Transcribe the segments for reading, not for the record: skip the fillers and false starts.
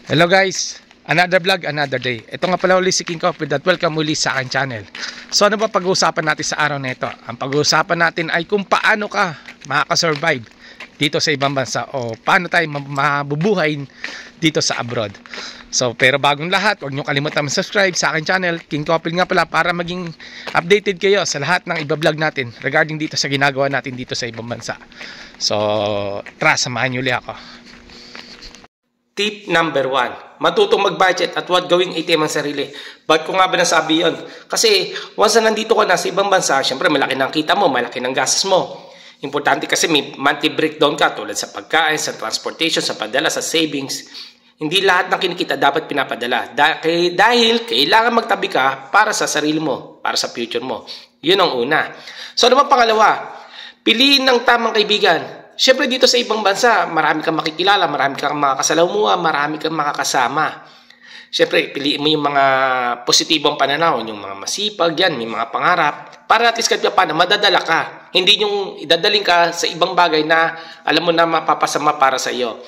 Hello guys, another vlog, another day. Ito nga pala uli si King Coffee at welcome muli sa aking channel. So ano ba pag-uusapan natin sa araw na ito? Ang pag-uusapan natin ay kung paano ka makakasurvive dito sa ibang bansa o paano tayo mabubuhay dito sa abroad. So pero bagong lahat, huwag nyo kalimutan mag-subscribe sa aking channel, King Coffee nga pala, para maging updated kayo sa lahat ng iba-vlog natin regarding dito sa ginagawa natin dito sa ibang bansa. So tara, samahan nyo ulit ako. Tip number 1, matutong mag-budget at huwag gawing ATM ang sarili. Ba't ko nga ba nasabi yun? Kasi once na nandito ka na sa ibang bansa, syempre malaki ng kita mo, malaki ng gastos mo. Importante kasi may monthly breakdown ka tulad sa pagkain, sa transportation, sa padala, sa savings. Hindi lahat ng kinikita dapat pinapadala. Dahil kailangan magtabi ka para sa sarili mo, para sa future mo. Yun ang una. So ano ba pangalawa? Piliin ng tamang kaibigan. Siyempre dito sa ibang bansa, marami kang makikilala, marami kang makakasalamuha, marami kang makakasama. Siyempre, piliin mo yung mga positibong pananaw, yung mga masipag yan, may mga pangarap, para at least kahit paano, madadala ka. Hindi yung idadaling ka sa ibang bagay na alam mo na mapapasama para sa iyo.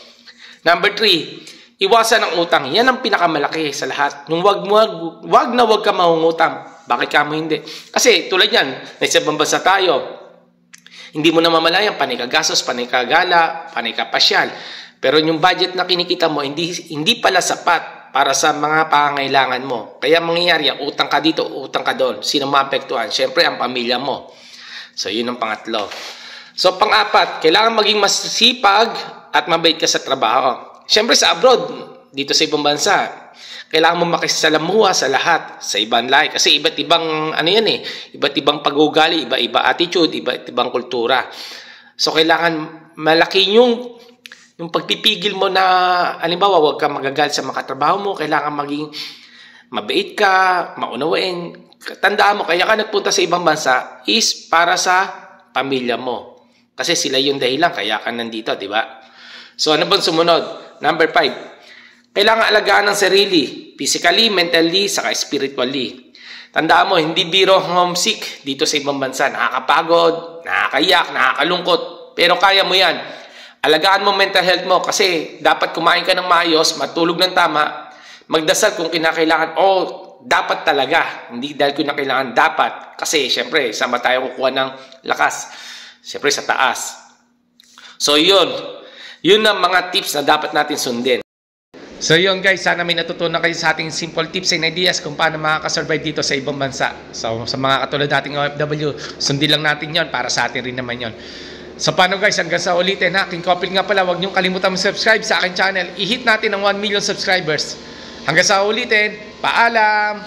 Number 3, iwasan ang utang. Yan ang pinakamalaki sa lahat. Yung wag ka mangungutang. Bakit ka mo hindi? Kasi tulad yan, nasa ibang bansa tayo, hindi mo na mamalayan, panay ka gastos, panay ka gala, panay ka pasyal. Pero yung budget na kinikita mo, hindi pala sapat para sa mga pangangailangan mo. Kaya mangyayari, utang ka dito, utang ka doon. Sino maapektuhan? Siyempre, ang pamilya mo. So, yun ang pangatlo. So, pang-apat, kailangan maging masipag at mabait ka sa trabaho. Siyempre, sa abroad, dito sa ibang bansa, kailangan mo makisalamuha sa lahat, sa ibang lahi. Kasi iba't ibang, iba't ibang pag-uugali, iba-iba attitude, iba't ibang kultura. So, kailangan malaki yung pagpipigil mo na, halimbawa, huwag ka magagalit sa mga katrabaho mo, kailangan maging mabait ka, maunawain. Tandaan mo, kaya ka nagpunta sa ibang bansa is para sa pamilya mo. Kasi sila yung dahilan, kaya ka nandito, di ba? So, ano bang sumunod? Number 5. Kailangan alagaan ng sarili, physically, mentally, saka spiritually. Tandaan mo, hindi biro homesick dito sa ibang bansa. Nakakapagod, nakakaiyak, nakakalungkot. Pero kaya mo yan. Alagaan mo mental health mo kasi dapat kumain ka ng maayos, matulog ng tama, magdasal kung kinakailangan. Dapat talaga. Hindi dahil kinakailangan, dapat. Kasi, syempre, sama tayo kukuha ng lakas. Syempre, sa taas. So, yun. Yun ang mga tips na dapat natin sundin. So yun guys, sana may natutunan kayo sa ating simple tips and ideas kung paano makakasurvive dito sa ibang bansa. So sa mga katulad nating OFW, sundin lang natin yon para sa atin rin naman yon. So paano guys, hanggang sa ulitin ha, King Coffee nga pala, huwag niyong kalimutan mag-subscribe sa aking channel. I-hit natin ang 1 million subscribers. Hanggang sa ulitin, paalam!